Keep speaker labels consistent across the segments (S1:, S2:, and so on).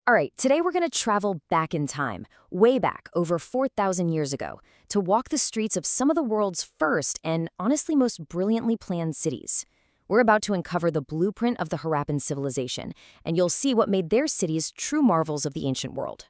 S1: All right, today we're going to travel back in time, way back, over 4,000 years ago, to walk the streets of some of the world's first and honestly most brilliantly planned cities. We're about to uncover the blueprint of the Harappan civilization, and you'll see what made their cities true marvels of the ancient world.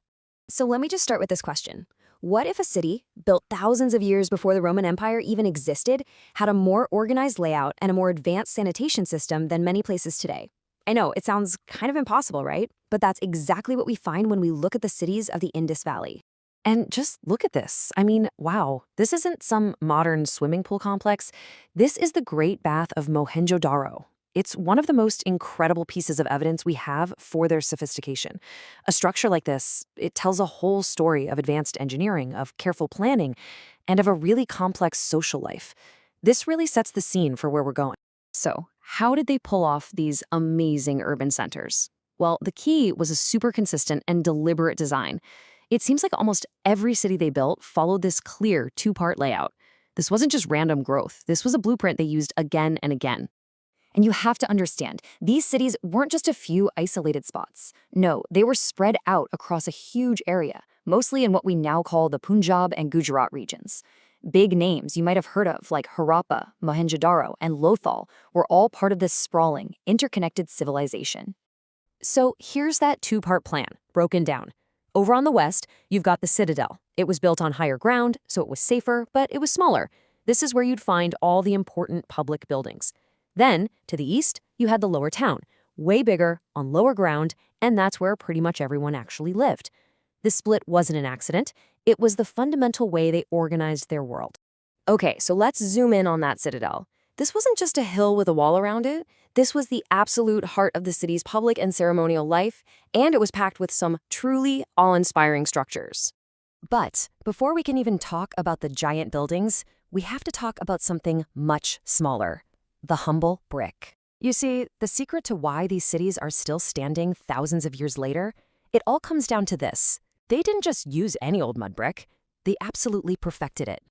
S1: So let me just start with this question. What if a city, built thousands of years before the Roman Empire even existed, had a more organized layout and a more advanced sanitation system than many places today? I know, it sounds kind of impossible, right? But that's exactly what we find when we look at the cities of the Indus Valley. And just look at this. I mean, wow, this isn't some modern swimming pool complex. This is the Great Bath of Mohenjo-Daro. It's one of the most incredible pieces of evidence we have for their sophistication. A structure like this, it tells a whole story of advanced engineering, of careful planning, and of a really complex social life. This really sets the scene for where we're going. So, how did they pull off these amazing urban centers? Well, the key was a super consistent and deliberate design. It seems like almost every city they built followed this clear two-part layout. This wasn't just random growth. This was a blueprint they used again and again. And you have to understand, these cities weren't just a few isolated spots. No, they were spread out across a huge area, mostly in what we now call the Punjab and Gujarat regions. Big names you might have heard of, like Harappa, Mohenjodaro, and Lothal, were all part of this sprawling, interconnected civilization. So here's that two-part plan, broken down. Over on the west, you've got the citadel. It was built on higher ground, so it was safer, but it was smaller. This is where you'd find all the important public buildings. Then, to the east, you had the lower town, way bigger, on lower ground, and that's where pretty much everyone actually lived. This split wasn't an accident. It was the fundamental way they organized their world. Okay, so let's zoom in on that citadel. This wasn't just a hill with a wall around it. This was the absolute heart of the city's public and ceremonial life, and it was packed with some truly awe-inspiring structures. But before we can even talk about the giant buildings, we have to talk about something much smaller: the humble brick. You see, the secret to why these cities are still standing thousands of years later, it all comes down to this. They didn't just use any old mud brick. They absolutely perfected it.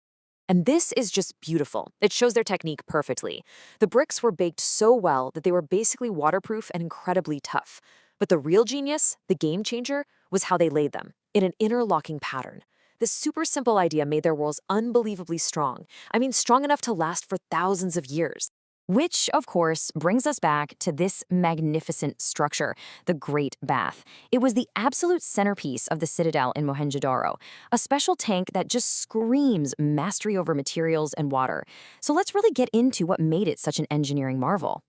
S1: And this is just beautiful. It shows their technique perfectly. The bricks were baked so well that they were basically waterproof and incredibly tough. But the real genius, the game changer, was how they laid them, in an interlocking pattern. This super simple idea made their walls unbelievably strong. I mean, strong enough to last for thousands of years. Which, of course, brings us back to this magnificent structure, the Great Bath. It was the absolute centerpiece of the citadel in Mohenjo-Daro, a special tank that just screams mastery over materials and water. So let's really get into what made it such an engineering marvel.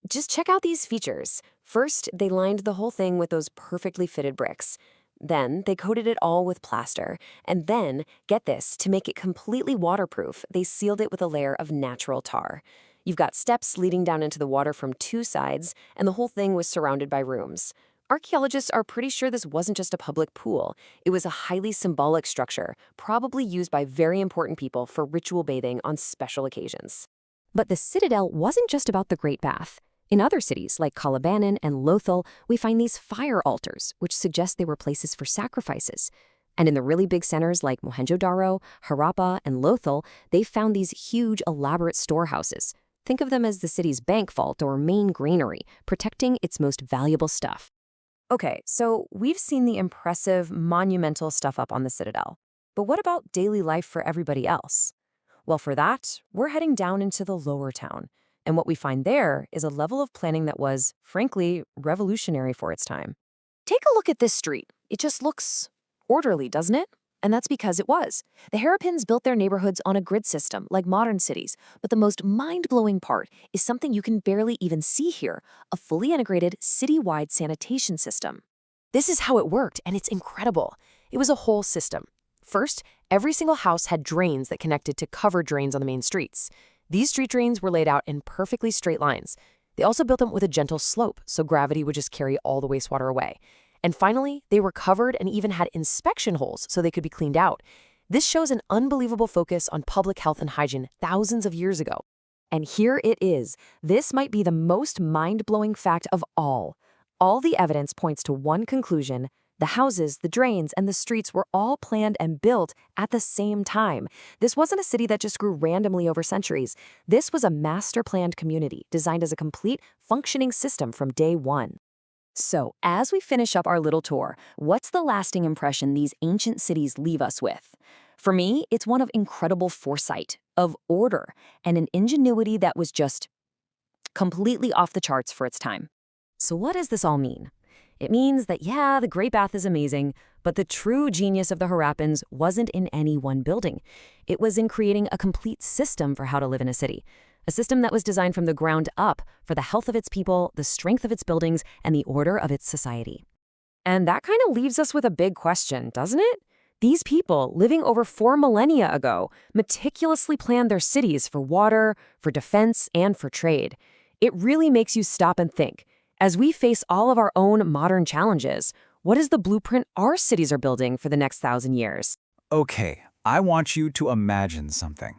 S1: Just check out these features. First, they lined the whole thing with those perfectly fitted bricks. Then, they coated it all with plaster. And then, get this, to make it completely waterproof, they sealed it with a layer of natural tar. You've got steps leading down into the water from two sides, and the whole thing was surrounded by rooms. Archaeologists are pretty sure this wasn't just a public pool. It was a highly symbolic structure, probably used by very important people for ritual bathing on special occasions. But the citadel wasn't just about the Great Bath. In other cities, like Calabanin and Lothal, we find these fire altars, which suggest they were places for sacrifices. And in the really big centers like Mohenjo-Daro, Harappa, and Lothal, they found these huge, elaborate storehouses. Think of them as the city's bank vault or main granary, protecting its most valuable stuff. Okay, so we've seen the impressive, monumental stuff up on the citadel. But what about daily life for everybody else? Well, for that, we're heading down into the lower town. And what we find there is a level of planning that was, frankly, revolutionary for its time. Take a look at this street. It just looks orderly, doesn't it? And that's because it was. The Harappans built their neighborhoods on a grid system, like modern cities. But the most mind-blowing part is something you can barely even see here: a fully integrated, city-wide sanitation system. This is how it worked, and it's incredible. It was a whole system. First, every single house had drains that connected to covered drains on the main streets. These street drains were laid out in perfectly straight lines. They also built them with a gentle slope, so gravity would just carry all the wastewater away. And finally, they were covered and even had inspection holes so they could be cleaned out. This shows an unbelievable focus on public health and hygiene thousands of years ago. And here it is. This might be the most mind-blowing fact of all. All the evidence points to one conclusion: the houses, the drains, and the streets were all planned and built at the same time. This wasn't a city that just grew randomly over centuries. This was a master-planned community designed as a complete, functioning system from day one. So, as we finish up our little tour, what's the lasting impression these ancient cities leave us with? For me, it's one of incredible foresight, of order, and an ingenuity that was just completely off the charts for its time. So, what does this all mean? It means that, yeah, the Great Bath is amazing, but the true genius of the Harappans wasn't in any one building. It was in creating a complete system for how to live in a city. A system that was designed from the ground up for the health of its people, the strength of its buildings, and the order of its society. And that kind of leaves us with a big question, doesn't it? These people, living over 4 millennia ago, meticulously planned their cities for water, for defense, and for trade. It really makes you stop and think. As we face all of our own modern challenges, what is the blueprint our cities are building for the next 1,000 years?
S2: Okay, I want you to imagine something.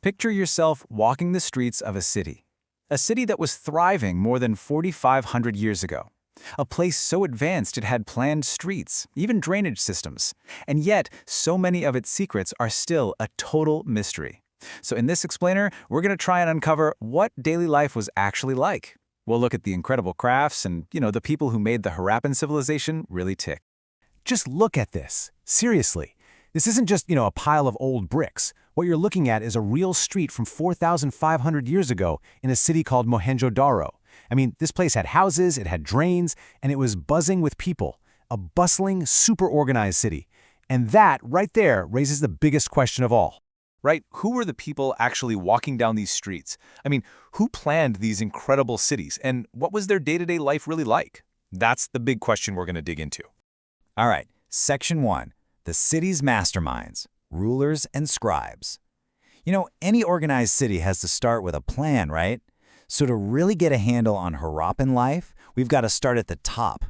S2: Picture yourself walking the streets of a city that was thriving more than 4,500 years ago. A place so advanced it had planned streets, even drainage systems. And yet, so many of its secrets are still a total mystery. So in this explainer, we're going to try and uncover what daily life was actually like. We'll look at the incredible crafts and, the people who made the Harappan civilization really tick.
S3: Just look at this. Seriously. This isn't just, a pile of old bricks. What you're looking at is a real street from 4,500 years ago in a city called Mohenjodaro. I mean, this place had houses, it had drains, and it was buzzing with people. A bustling, super organized city. And that, right there, raises the biggest question of all.
S2: Right? Who were the people actually walking down these streets? I mean, who planned these incredible cities, and what was their day-to-day life really like? That's the big question we're going to dig into.
S3: All right, Section 1. The city's masterminds, rulers and scribes. Any organized city has to start with a plan, right? So to really get a handle on Harappan life, we've got to start at the top.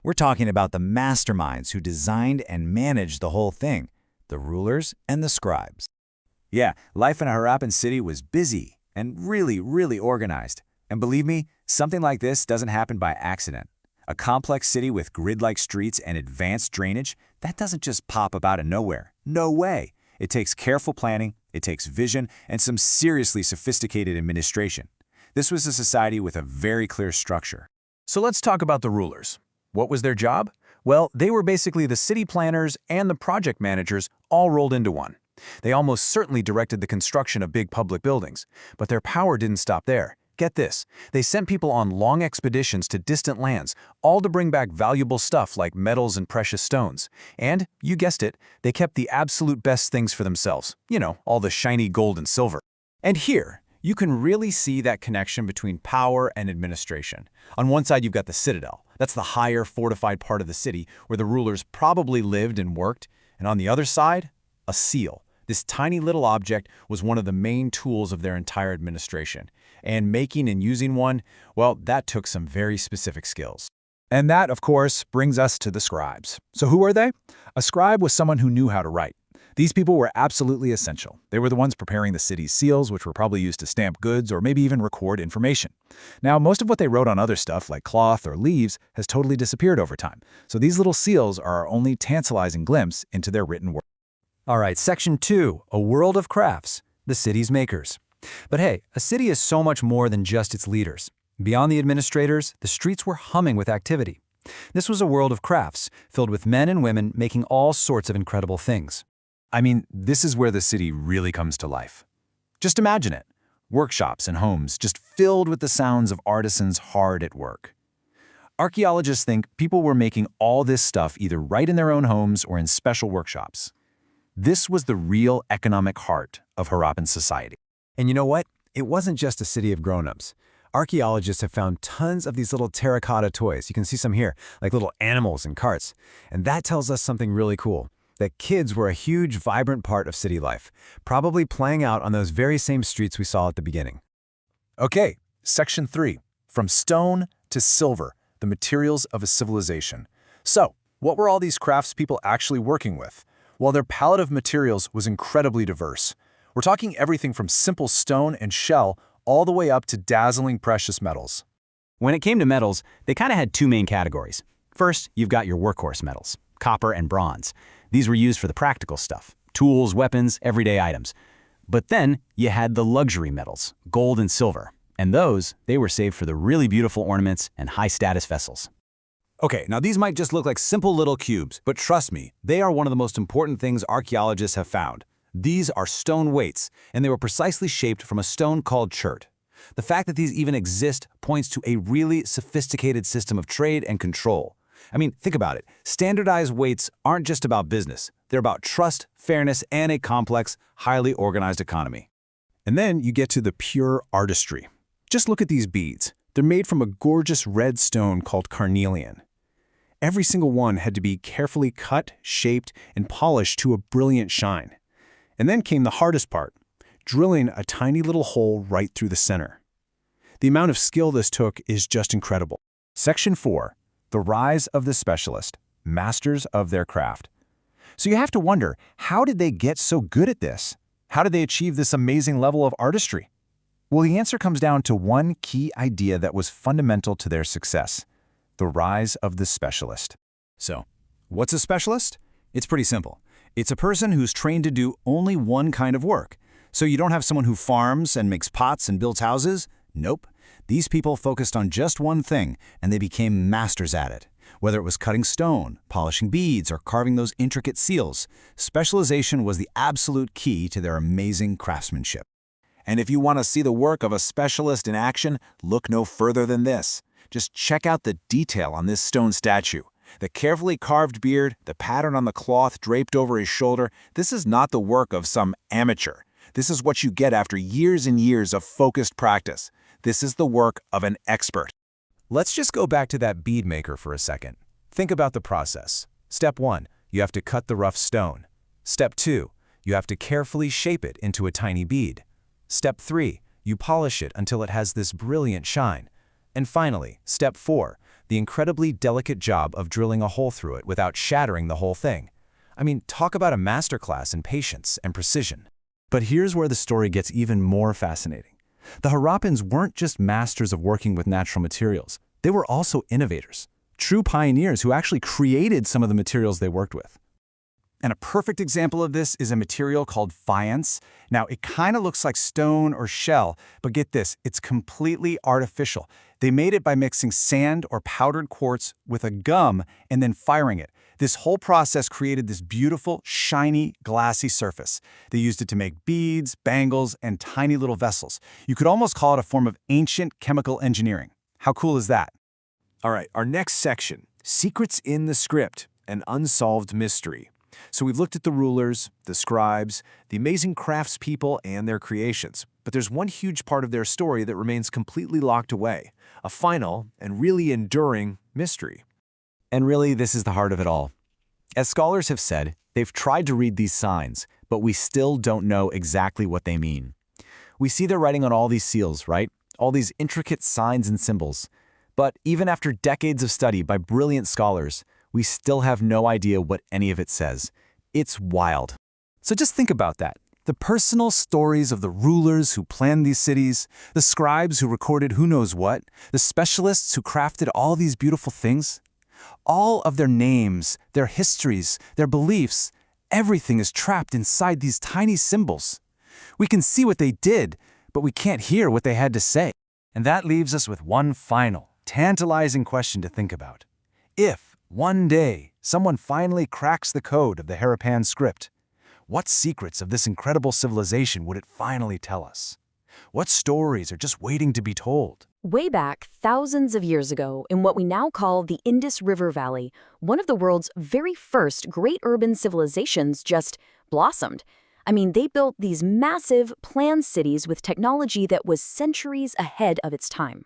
S3: We're talking about the masterminds who designed and managed the whole thing, the rulers and the scribes. Yeah, life in a Harappan city was busy and really, really organized. And believe me, something like this doesn't happen by accident. A complex city with grid-like streets and advanced drainage, that doesn't just pop up out of nowhere. No way. It takes careful planning, it takes vision, and some seriously sophisticated administration. This was a society with a very clear structure.
S2: So let's talk about the rulers. What was their job? Well, they were basically the city planners and the project managers all rolled into one. They almost certainly directed the construction of big public buildings, but their power didn't stop there. Get this, they sent people on long expeditions to distant lands, all to bring back valuable stuff like metals and precious stones. And, you guessed it, they kept the absolute best things for themselves. All the shiny gold and silver. And here, you can really see that connection between power and administration. On one side, you've got the citadel. That's the higher, fortified part of the city where the rulers probably lived and worked. And on the other side, a seal. This tiny little object was one of the main tools of their entire administration. And making and using one, well, that took some very specific skills.
S4: And that, of course, brings us to the scribes. So who were they? A scribe was someone who knew how to write. These people were absolutely essential. They were the ones preparing the city's seals, which were probably used to stamp goods or maybe even record information. Now, most of what they wrote on other stuff, like cloth or leaves, has totally disappeared over time. So these little seals are our only tantalizing glimpse into their written work.
S3: All right, Section 2, a world of crafts, the city's makers. But hey, a city is so much more than just its leaders. Beyond the administrators, the streets were humming with activity. This was a world of crafts, filled with men and women making all sorts of incredible things.
S4: I mean, this is where the city really comes to life. Just imagine it. Workshops and homes just filled with the sounds of artisans hard at work. Archaeologists think people were making all this stuff either right in their own homes or in special workshops. This was the real economic heart of Harappan society.
S3: And you know what? It wasn't just a city of grown-ups. Archaeologists have found tons of these little terracotta toys. You can see some here, like little animals and carts. And that tells us something really cool, that kids were a huge, vibrant part of city life, probably playing out on those very same streets we saw at the beginning.
S4: Okay, Section 3, from stone to silver, the materials of a civilization. So, what were all these craftspeople actually working with? Well, their palette of materials was incredibly diverse. We're talking everything from simple stone and shell all the way up to dazzling precious metals.
S5: When it came to metals, they kind of had two main categories. First, you've got your workhorse metals, copper and bronze. These were used for the practical stuff, tools, weapons, everyday items. But then you had the luxury metals, gold and silver. And those, they were saved for the really beautiful ornaments and high-status vessels. Okay, now these might just look like simple little cubes, but trust me, they are one of the most important things archaeologists have found. These are stone weights, and they were precisely shaped from a stone called ncert. The fact that these even exist points to a really sophisticated system of trade and control. I mean, think about it. Standardized weights aren't just about business. They're about trust, fairness, and a complex, highly organized economy.
S2: And then you get to the pure artistry. Just look at these beads. They're made from a gorgeous red stone called carnelian. Every single one had to be carefully cut, shaped, and polished to a brilliant shine. And then came the hardest part, drilling a tiny little hole right through the center. The amount of skill this took is just incredible. Section 4. The rise of the specialist, masters of their craft. So you have to wonder, how did they get so good at this? How did they achieve this amazing level of artistry? Well, the answer comes down to one key idea that was fundamental to their success: the rise of the specialist.
S5: So, what's a specialist? It's pretty simple. It's a person who's trained to do only one kind of work. So you don't have someone who farms and makes pots and builds houses. Nope. These people focused on just one thing, and they became masters at it. Whether it was cutting stone, polishing beads, or carving those intricate seals, specialization was the absolute key to their amazing craftsmanship.
S2: And if you want to see the work of a specialist in action, look no further than this. Just check out the detail on this stone statue. The carefully carved beard, the pattern on the cloth draped over his shoulder, this is not the work of some amateur. This is what you get after years and years of focused practice. This is the work of an expert. Let's just go back to that bead maker for a second. Think about the process. Step 1, you have to cut the rough stone. Step 2, you have to carefully shape it into a tiny bead. Step 3, you polish it until it has this brilliant shine. And finally, step 4, the incredibly delicate job of drilling a hole through it without shattering the whole thing. I mean, talk about a masterclass in patience and precision. But here's where the story gets even more fascinating. The Harappans weren't just masters of working with natural materials. They were also innovators, true pioneers who actually created some of the materials they worked with. And a perfect example of this is a material called faience. Now, it kind of looks like stone or shell, but get this, it's completely artificial. They made it by mixing sand or powdered quartz with a gum and then firing it. This whole process created this beautiful, shiny, glassy surface. They used it to make beads, bangles, and tiny little vessels. You could almost call it a form of ancient chemical engineering. How cool is that? All right, our next section, secrets in the script, an unsolved mystery. So we've looked at the rulers, the scribes, the amazing craftspeople, and their creations. But there's one huge part of their story that remains completely locked away, a final and really enduring mystery.
S5: And really, this is the heart of it all. As scholars have said, they've tried to read these signs, but we still don't know exactly what they mean. We see their writing on all these seals, right? All these intricate signs and symbols. But even after decades of study by brilliant scholars, we still have no idea what any of it says. It's wild.
S2: So just think about that. The personal stories of the rulers who planned these cities, the scribes who recorded who knows what, the specialists who crafted all these beautiful things. All of their names, their histories, their beliefs, everything is trapped inside these tiny symbols. We can see what they did, but we can't hear what they had to say. And that leaves us with one final, tantalizing question to think about. If, one day, someone finally cracks the code of the Harappan script, what secrets of this incredible civilization would it finally tell us? What stories are just waiting to be told?
S1: Way back, thousands of years ago, in what we now call the Indus River Valley, one of the world's very first great urban civilizations just blossomed. I mean, they built these massive, planned cities with technology that was centuries ahead of its time.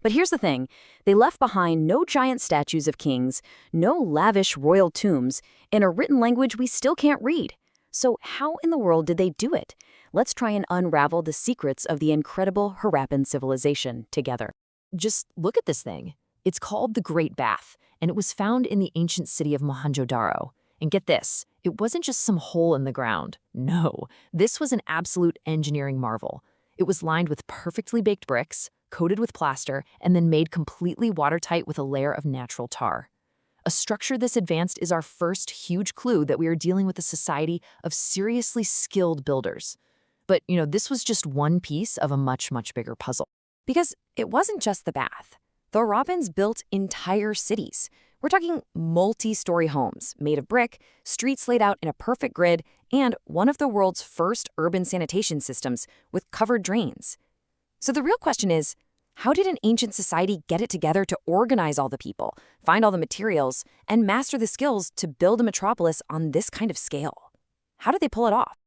S1: But here's the thing, they left behind no giant statues of kings, no lavish royal tombs, and a written language we still can't read. So how in the world did they do it? Let's try and unravel the secrets of the incredible Harappan civilization together.
S6: Just look at this thing. It's called the Great Bath, and it was found in the ancient city of Mohenjodaro. And get this, it wasn't just some hole in the ground. No, this was an absolute engineering marvel. It was lined with perfectly baked bricks, coated with plaster, and then made completely watertight with a layer of natural tar. A structure this advanced is our first huge clue that we are dealing with a society of seriously skilled builders. But, this was just one piece of a much, much bigger puzzle.
S1: Because it wasn't just the bath. The Harappans built entire cities. We're talking multi-story homes made of brick, streets laid out in a perfect grid, and one of the world's first urban sanitation systems with covered drains. So the real question is, how did an ancient society get it together to organize all the people, find all the materials, and master the skills to build a metropolis on this kind of scale? How did they pull it off?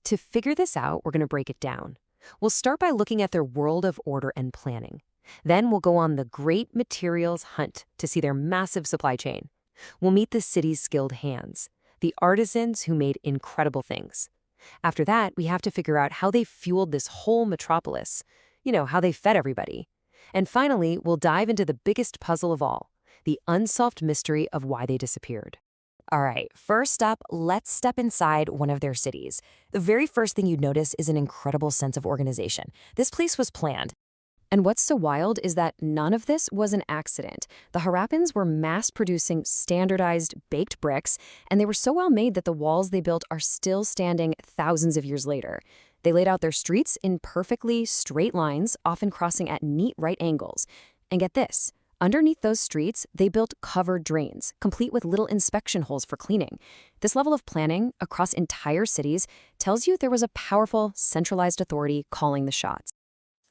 S1: To figure this out, we're going to break it down. We'll start by looking at their world of order and planning. Then we'll go on the great materials hunt to see their massive supply chain. We'll meet the city's skilled hands, the artisans who made incredible things. After that, we have to figure out how they fueled this whole metropolis, how they fed everybody. And finally, we'll dive into the biggest puzzle of all, the unsolved mystery of why they disappeared. All right, first up, let's step inside one of their cities. The very first thing you'd notice is an incredible sense of organization. This place was planned. And what's so wild is that none of this was an accident. The Harappans were mass-producing standardized baked bricks, and they were so well made that the walls they built are still standing thousands of years later. They laid out their streets in perfectly straight lines, often crossing at neat right angles. And get this, underneath those streets, they built covered drains, complete with little inspection holes for cleaning. This level of planning across entire cities tells you there was a powerful, centralized authority calling the shots.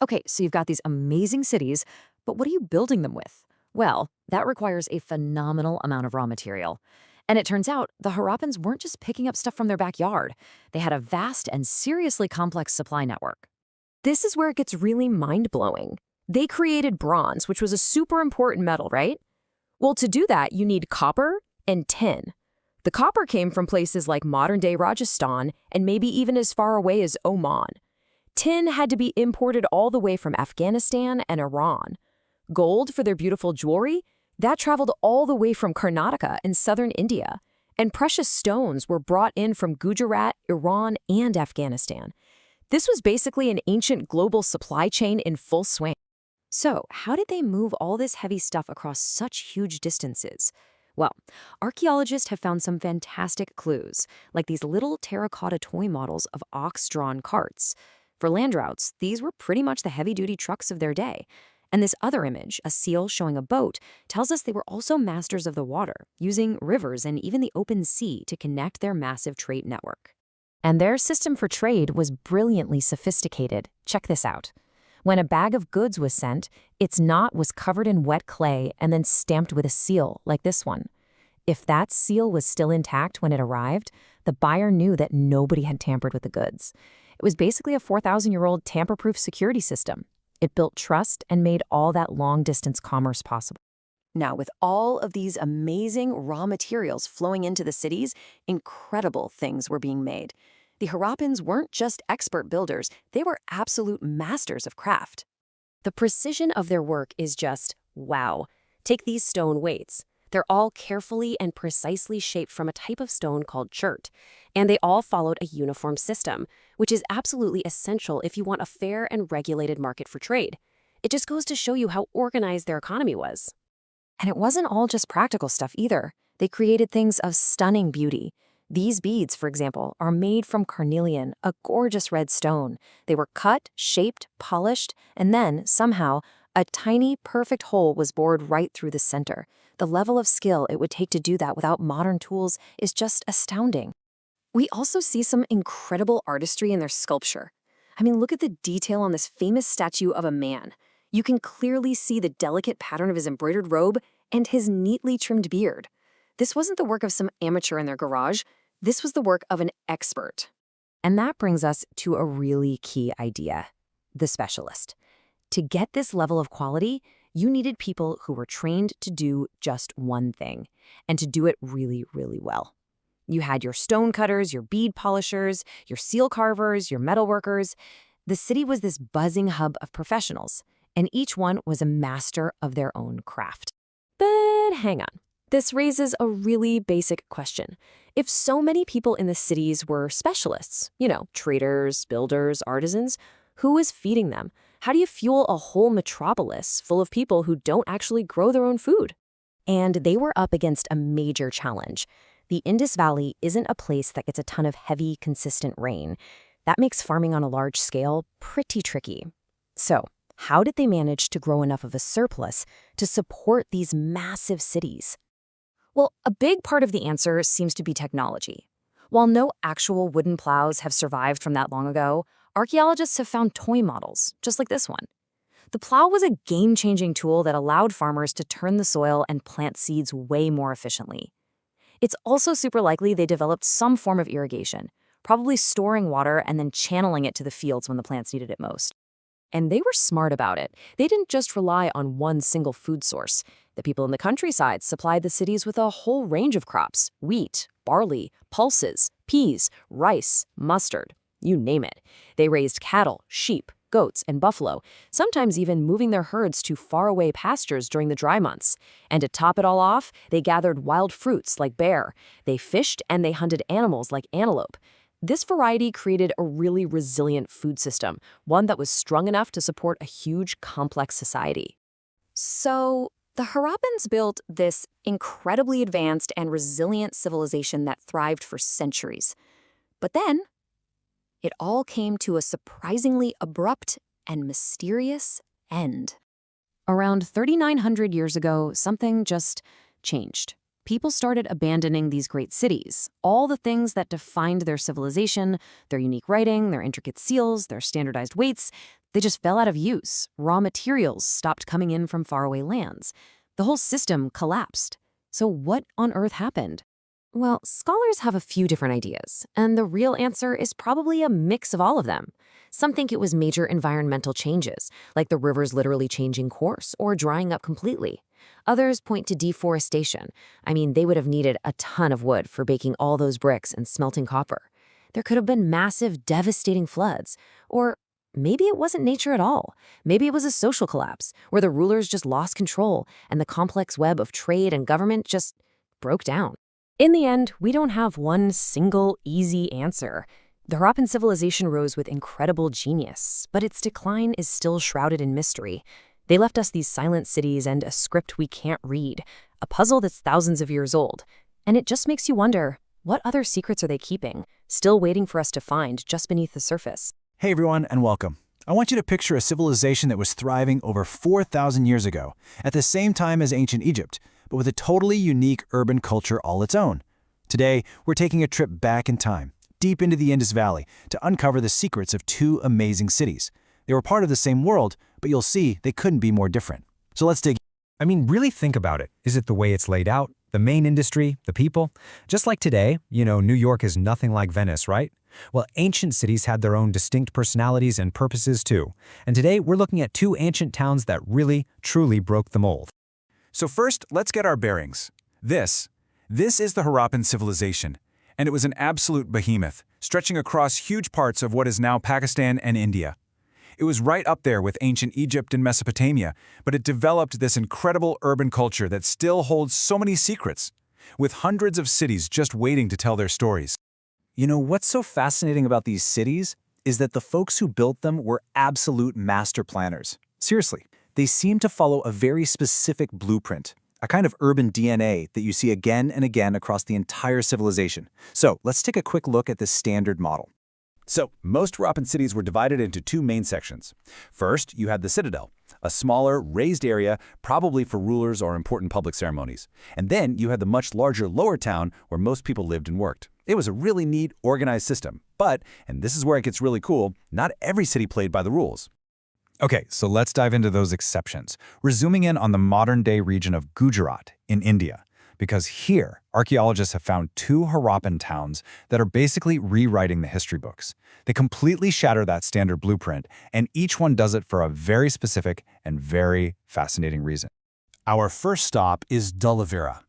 S1: Okay, so you've got these amazing cities, but what are you building them with? Well, that requires a phenomenal amount of raw material. And it turns out the Harappans weren't just picking up stuff from their backyard. They had a vast and seriously complex supply network. This is where it gets really mind-blowing. They created bronze, which was a super important metal, right? Well, to do that, you need copper and tin. The copper came from places like modern-day Rajasthan and maybe even as far away as Oman. Tin had to be imported all the way from Afghanistan and Iran. Gold for their beautiful jewelry, that traveled all the way from Karnataka in southern India. And precious stones were brought in from Gujarat, Iran, and Afghanistan. This was basically an ancient global supply chain in full swing. So, how did they move all this heavy stuff across such huge distances? Well, archaeologists have found some fantastic clues, like these little terracotta toy models of ox-drawn carts. For land routes, these were pretty much the heavy-duty trucks of their day. And this other image, a seal showing a boat, tells us they were also masters of the water, using rivers and even the open sea to connect their massive trade network. And their system for trade was brilliantly sophisticated. Check this out. When a bag of goods was sent, its knot was covered in wet clay and then stamped with a seal, like this one. If that seal was still intact when it arrived, the buyer knew that nobody had tampered with the goods. It was basically a 4,000-year-old tamper-proof security system. It built trust and made all that long-distance commerce possible. Now, with all of these amazing raw materials flowing into the cities, incredible things were being made. The Harappans weren't just expert builders, they were absolute masters of craft. The precision of their work is just wow. Take these stone weights. They're all carefully and precisely shaped from a type of stone called ncert, and they all followed a uniform system, which is absolutely essential if you want a fair and regulated market for trade. It just goes to show you how organized their economy was. And it wasn't all just practical stuff either. They created things of stunning beauty. These beads, for example, are made from carnelian, a gorgeous red stone. They were cut, shaped, polished, and then, somehow, a tiny, perfect hole was bored right through the center. The level of skill it would take to do that without modern tools is just astounding. We also see some incredible artistry in their sculpture. I mean, look at the detail on this famous statue of a man. You can clearly see the delicate pattern of his embroidered robe and his neatly trimmed beard. This wasn't the work of some amateur in their garage. This was the work of an expert. And that brings us to a really key idea, the specialist. To get this level of quality, you needed people who were trained to do just one thing, and to do it really, really well. You had your stone cutters, your bead polishers, your seal carvers, your metal workers. The city was this buzzing hub of professionals, and each one was a master of their own craft. But hang on. This raises a really basic question. If so many people in the cities were specialists, traders, builders, artisans, who is feeding them? How do you fuel a whole metropolis full of people who don't actually grow their own food? And they were up against a major challenge. The Indus Valley isn't a place that gets a ton of heavy, consistent rain. That makes farming on a large scale pretty tricky. So, how did they manage to grow enough of a surplus to support these massive cities? Well, a big part of the answer seems to be technology. While no actual wooden plows have survived from that long ago, archaeologists have found toy models, just like this one. The plow was a game-changing tool that allowed farmers to turn the soil and plant seeds way more efficiently. It's also super likely they developed some form of irrigation, probably storing water and then channeling it to the fields when the plants needed it most. And they were smart about it. They didn't just rely on one single food source. The people in the countryside supplied the cities with a whole range of crops: wheat, barley, pulses, peas, rice, mustard, you name it. They raised cattle, sheep, goats, and buffalo, sometimes even moving their herds to faraway pastures during the dry months. And to top it all off, they gathered wild fruits like bear. They fished and they hunted animals like antelope. This variety created a really resilient food system, one that was strong enough to support a huge, complex society. So, the Harappans built this incredibly advanced and resilient civilization that thrived for centuries. But then, it all came to a surprisingly abrupt and mysterious end. Around 3,900 years ago, something just changed. People started abandoning these great cities, all the things that defined their civilization, their unique writing, their intricate seals, their standardized weights. They just fell out of use. Raw materials stopped coming in from faraway lands. The whole system collapsed. So what on earth happened? Well, scholars have a few different ideas, and the real answer is probably a mix of all of them. Some think it was major environmental changes, like the rivers literally changing course or drying up completely. Others point to deforestation. I mean, they would have needed a ton of wood for baking all those bricks and smelting copper. There could have been massive, devastating floods. Or maybe it wasn't nature at all. Maybe it was a social collapse, where the rulers just lost control and the complex web of trade and government just broke down. In the end, we don't have one single, easy answer. The Harappan civilization rose with incredible genius, but its decline is still shrouded in mystery. They left us these silent cities and a script we can't read, a puzzle that's thousands of years old. And it just makes you wonder, what other secrets are they keeping, still waiting for us to find just beneath the surface?
S4: Hey everyone, and welcome. I want you to picture a civilization that was thriving over 4,000 years ago, at the same time as ancient Egypt, but with a totally unique urban culture all its own. Today, we're taking a trip back in time, deep into the Indus Valley, to uncover the secrets of two amazing cities. They were part of the same world, but you'll see they couldn't be more different. So let's dig in.
S7: I mean, really think about it. Is it the way it's laid out? The main industry? The people? Just like today, New York is nothing like Venice, right? Well, ancient cities had their own distinct personalities and purposes too. And today, we're looking at two ancient towns that really, truly broke the mold.
S2: So first, let's get our bearings. This is the Harappan civilization, and it was an absolute behemoth, stretching across huge parts of what is now Pakistan and India. It was right up there with ancient Egypt and Mesopotamia, but it developed this incredible urban culture that still holds so many secrets, with hundreds of cities just waiting to tell their stories.
S4: You know, what's so fascinating about these cities is that the folks who built them were absolute master planners. Seriously, they seem to follow a very specific blueprint, a kind of urban DNA that you see again and again across the entire civilization. So let's take a quick look at this standard model.
S3: So, most Harappan cities were divided into two main sections. First, you had the citadel, a smaller, raised area probably for rulers or important public ceremonies. And then you had the much larger lower town where most people lived and worked. It was a really neat, organized system. But, and this is where it gets really cool, not every city played by the rules.
S4: Okay, so let's dive into those exceptions. We're zooming in on the modern-day region of Gujarat in India, because here, archaeologists have found two Harappan towns that are basically rewriting the history books. They completely shatter that standard blueprint, and each one does it for a very specific and very fascinating reason. Our first stop is Dhulavira,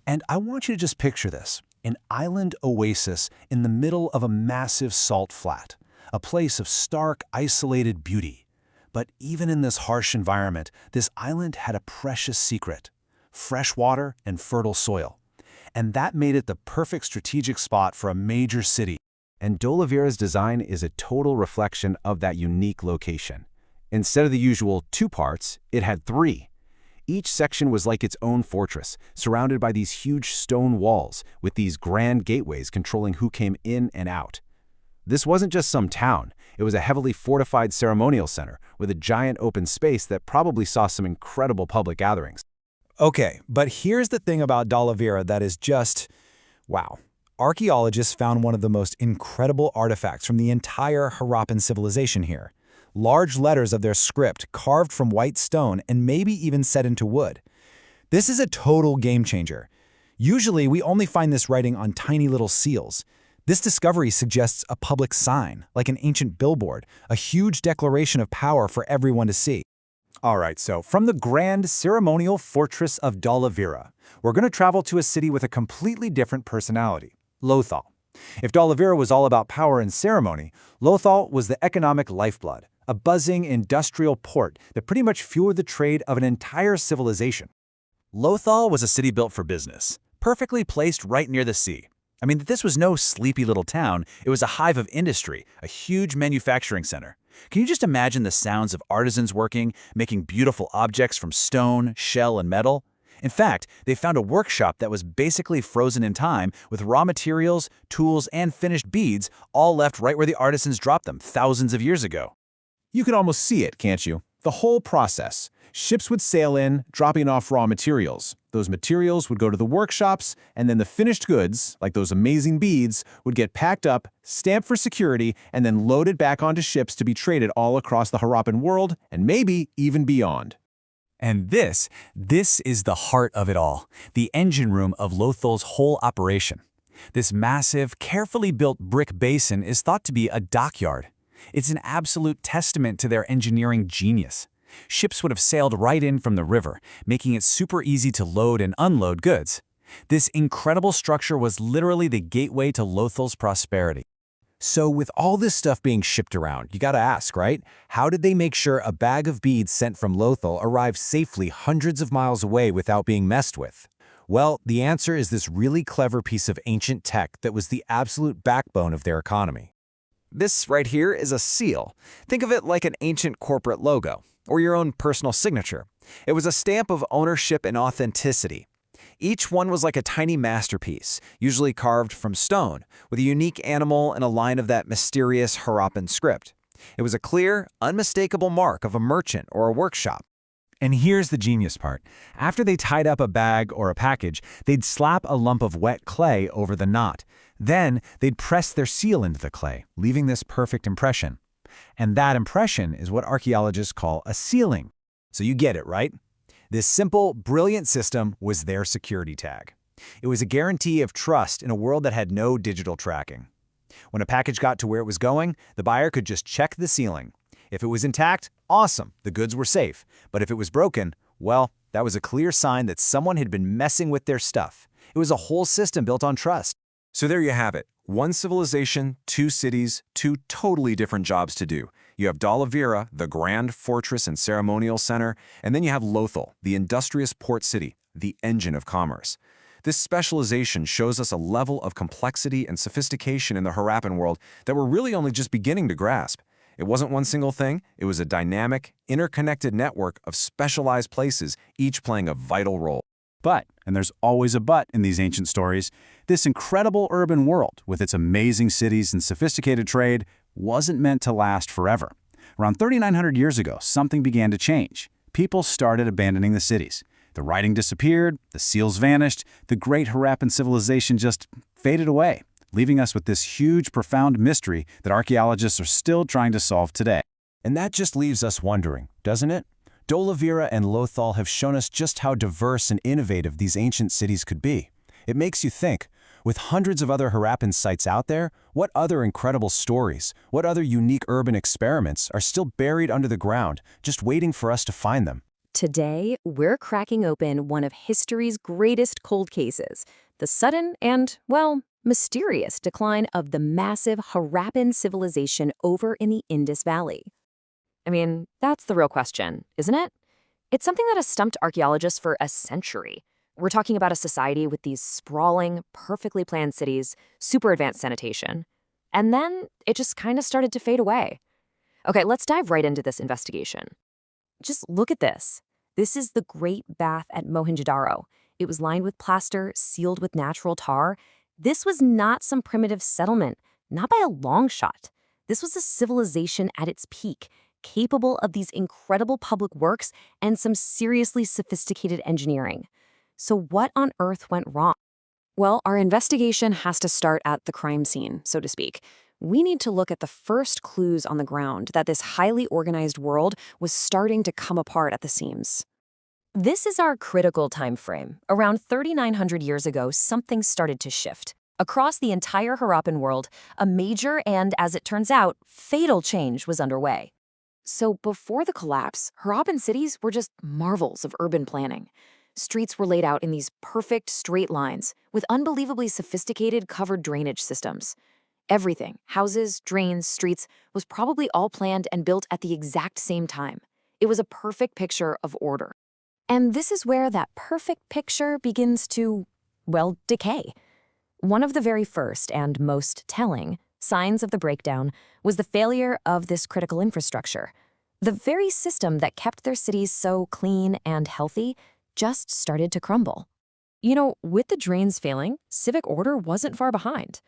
S4: and I want you to just picture this, an island oasis in the middle of a massive salt flat, a place of stark, isolated beauty. But even in this harsh environment, this island had a precious secret: fresh water and fertile soil. And that made it the perfect strategic spot for a major city. And Dhulavira's design is a total reflection of that unique location. Instead of the usual 2 parts, it had 3. Each section was like its own fortress, surrounded by these huge stone walls, with these grand gateways controlling who came in and out. This wasn't just some town. It was a heavily fortified ceremonial center with a giant open space that probably saw some incredible public gatherings.
S3: Okay, but here's the thing about Dalavira that is just, wow. Archaeologists found one of the most incredible artifacts from the entire Harappan civilization here. Large letters of their script carved from white stone and maybe even set into wood. This is a total game changer. Usually, we only find this writing on tiny little seals. This discovery suggests a public sign, like an ancient billboard, a huge declaration of power for everyone to see.
S2: All right, so from the grand ceremonial fortress of Dalavira, we're going to travel to a city with a completely different personality, Lothal. If Dalavira was all about power and ceremony, Lothal was the economic lifeblood, a buzzing industrial port that pretty much fueled the trade of an entire civilization. Lothal was a city built for business, perfectly placed right near the sea. I mean, this was no sleepy little town, it was a hive of industry, a huge manufacturing center. Can you just imagine the sounds of artisans working, making beautiful objects from stone, shell, and metal? In fact, they found a workshop that was basically frozen in time with raw materials, tools, and finished beads all left right where the artisans dropped them thousands of years ago.
S4: You can almost see it, can't you? The whole process. Ships would sail in, dropping off raw materials. Those materials would go to the workshops, and then the finished goods, like those amazing beads, would get packed up, stamped for security, and then loaded back onto ships to be traded all across the Harappan world, and maybe even beyond.
S2: And this is the heart of it all, the engine room of Lothal's whole operation. This massive, carefully built brick basin is thought to be a dockyard. It's an absolute testament to their engineering genius. Ships would have sailed right in from the river, making it super easy to load and unload goods. This incredible structure was literally the gateway to Lothal's prosperity.
S3: So with all this stuff being shipped around, you gotta ask, right? How did they make sure a bag of beads sent from Lothal arrived safely hundreds of miles away without being messed with? Well, the answer is this really clever piece of ancient tech that was the absolute backbone of their economy.
S8: This right here is a seal. Think of it like an ancient corporate logo, or your own personal signature. It was a stamp of ownership and authenticity. Each one was like a tiny masterpiece, usually carved from stone, with a unique animal and a line of that mysterious Harappan script. It was a clear, unmistakable mark of a merchant or a workshop.
S2: And here's the genius part. After they tied up a bag or a package, they'd slap a lump of wet clay over the knot. Then they'd press their seal into the clay, leaving this perfect impression. And that impression is what archaeologists call a sealing.
S3: So you get it, right? This simple, brilliant system was their security tag. It was a guarantee of trust in a world that had no digital tracking. When a package got to where it was going, the buyer could just check the sealing. If it was intact, awesome, the goods were safe. But if it was broken, well, that was a clear sign that someone had been messing with their stuff. It was a whole system built on trust.
S2: So there you have it. One civilization, two cities, two totally different jobs to do. You have Dalavira, the grand fortress and ceremonial center, and then you have Lothal, the industrious port city, the engine of commerce. This specialization shows us a level of complexity and sophistication in the Harappan world that we're really only just beginning to grasp. It wasn't one single thing, it was a dynamic, interconnected network of specialized places, each playing a vital role.
S5: But, and there's always a but in these ancient stories, this incredible urban world, with its amazing cities and sophisticated trade, wasn't meant to last forever. Around 3,900 years ago, something began to change. People started abandoning the cities. The writing disappeared, the seals vanished, the great Harappan civilization just faded away, leaving us with this huge, profound mystery that archaeologists are still trying to solve today.
S3: And that just leaves us wondering, doesn't it? Dalavira and Lothal have shown us just how diverse and innovative these ancient cities could be. It makes you think, with hundreds of other Harappan sites out there, what other incredible stories, what other unique urban experiments are still buried under the ground, just waiting for us to find them?
S1: Today, we're cracking open one of history's greatest cold cases, the sudden and, well, mysterious decline of the massive Harappan civilization over in the Indus Valley.
S6: I mean, that's the real question, isn't it? It's something that has stumped archaeologists for a century. We're talking about a society with these sprawling, perfectly planned cities, super advanced sanitation. And then it just kind of started to fade away. Okay, let's dive right into this investigation. Just look at this. This is the Great Bath at Mohenjodaro. It was lined with plaster, sealed with natural tar. This was not some primitive settlement, not by a long shot. This was a civilization at its peak,
S1: capable of these incredible public works and some seriously sophisticated engineering. So what on earth went wrong? Well, our investigation has to start at the crime scene, so to speak. We need to look at the first clues on the ground that this highly organized world was starting to come apart at the seams. This is our critical time frame. Around 3,900 years ago, something started to shift. Across the entire Harappan world, a major and, as it turns out, fatal change was underway. So before the collapse, Harappan cities were just marvels of urban planning. Streets were laid out in these perfect straight lines with unbelievably sophisticated covered drainage systems. Everything, houses, drains, streets, was probably all planned and built at the exact same time. It was a perfect picture of order. And this is where that perfect picture begins to, well, decay. One of the very first and most telling signs of the breakdown was the failure of this critical infrastructure. The very system that kept their cities so clean and healthy just started to crumble. You know, with the drains failing, civic order wasn't far behind.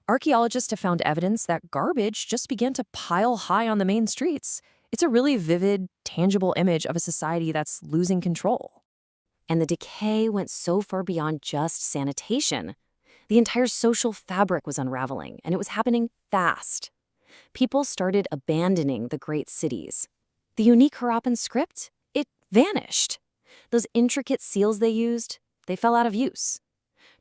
S1: Archaeologists have found evidence that garbage just began to pile high on the main streets. It's a really vivid, tangible image of a society that's losing control. And the decay went so far beyond just sanitation. The entire social fabric was unraveling, and it was happening fast. People started abandoning the great cities. The unique Harappan script, it vanished. Those intricate seals they used, they fell out of use.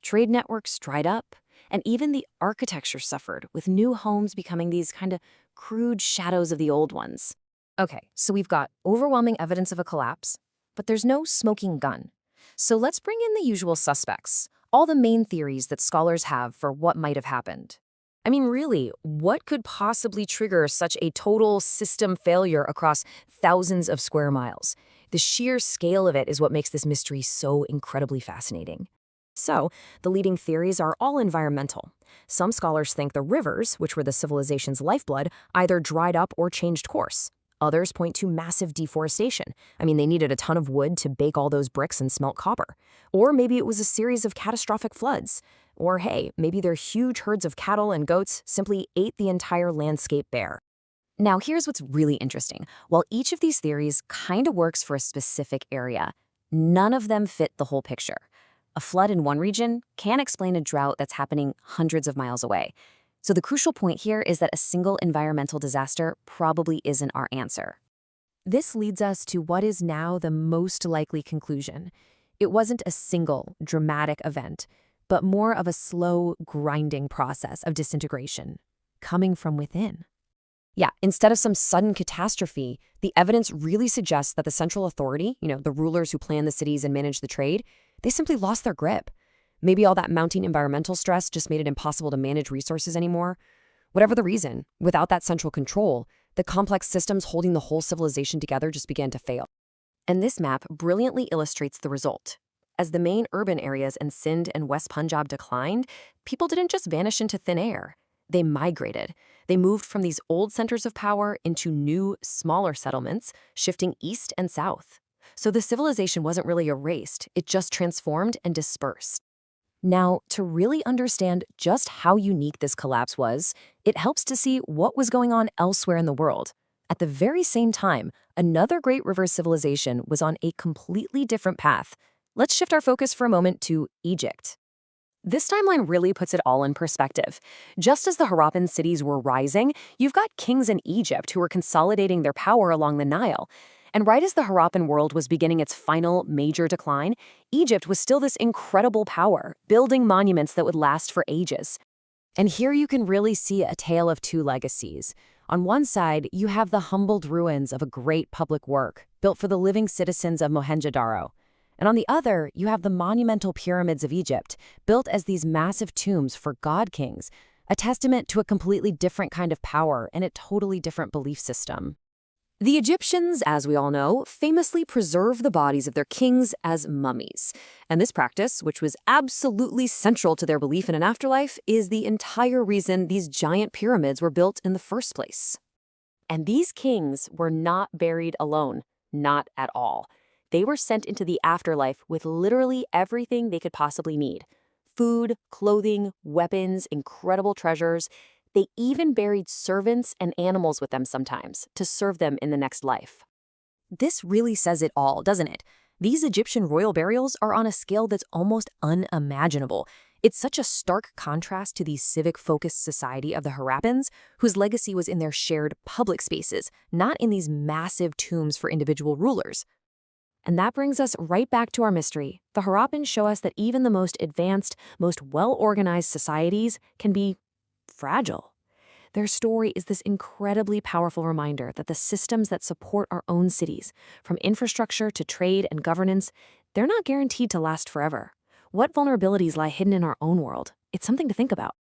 S1: Trade networks dried up, and even the architecture suffered, with new homes becoming these kind of crude shadows of the old ones. Okay, so we've got overwhelming evidence of a collapse, but there's no smoking gun. So let's bring in the usual suspects, all the main theories that scholars have for what might have happened. I mean, really, what could possibly trigger such a total system failure across thousands of square miles? The sheer scale of it is what makes this mystery so incredibly fascinating. So, the leading theories are all environmental. Some scholars think the rivers, which were the civilization's lifeblood, either dried up or changed course. Others point to massive deforestation. I mean, they needed a ton of wood to bake all those bricks and smelt copper. Or maybe it was a series of catastrophic floods. Or hey, maybe their huge herds of cattle and goats simply ate the entire landscape bare. Now, here's what's really interesting. While each of these theories kind of works for a specific area, none of them fit the whole picture. A flood in one region can't explain a drought that's happening hundreds of miles away. So the crucial point here is that a single environmental disaster probably isn't our answer. This leads us to what is now the most likely conclusion. It wasn't a single, dramatic event, but more of a slow, grinding process of disintegration, coming from within. Yeah, instead of some sudden catastrophe, the evidence really suggests that the central authority, the rulers who plan the cities and manage the trade, they simply lost their grip. Maybe all that mounting environmental stress just made it impossible to manage resources anymore. Whatever the reason, without that central control, the complex systems holding the whole civilization together just began to fail. And this map brilliantly illustrates the result. As the main urban areas in Sindh and West Punjab declined, people didn't just vanish into thin air. They migrated. They moved from these old centers of power into new, smaller settlements, shifting east and south. So the civilization wasn't really erased, it just transformed and dispersed. Now, to really understand just how unique this collapse was, it helps to see what was going on elsewhere in the world. At the very same time, another great river civilization was on a completely different path. Let's shift our focus for a moment to Egypt. This timeline really puts it all in perspective. Just as the Harappan cities were rising, you've got kings in Egypt who were consolidating their power along the Nile. And right as the Harappan world was beginning its final major decline, Egypt was still this incredible power, building monuments that would last for ages. And here you can really see a tale of two legacies. On one side, you have the humbled ruins of a great public work built for the living citizens of Mohenjodaro. And on the other, you have the monumental pyramids of Egypt, built as these massive tombs for god kings, a testament to a completely different kind of power and a totally different belief system. The Egyptians, as we all know, famously preserved the bodies of their kings as mummies. And this practice, which was absolutely central to their belief in an afterlife, is the entire reason these giant pyramids were built in the first place. And these kings were not buried alone, not at all. They were sent into the afterlife with literally everything they could possibly need. Food, clothing, weapons, incredible treasures. They even buried servants and animals with them sometimes to serve them in the next life. This really says it all, doesn't it? These Egyptian royal burials are on a scale that's almost unimaginable. It's such a stark contrast to the civic-focused society of the Harappans, whose legacy was in their shared public spaces, not in these massive tombs for individual rulers. And that brings us right back to our mystery. The Harappans show us that even the most advanced, most well-organized societies can be fragile. Their story is this incredibly powerful reminder that the systems that support our own cities, from infrastructure to trade and governance, they're not guaranteed to last forever. What vulnerabilities lie hidden in our own world? It's something to think about.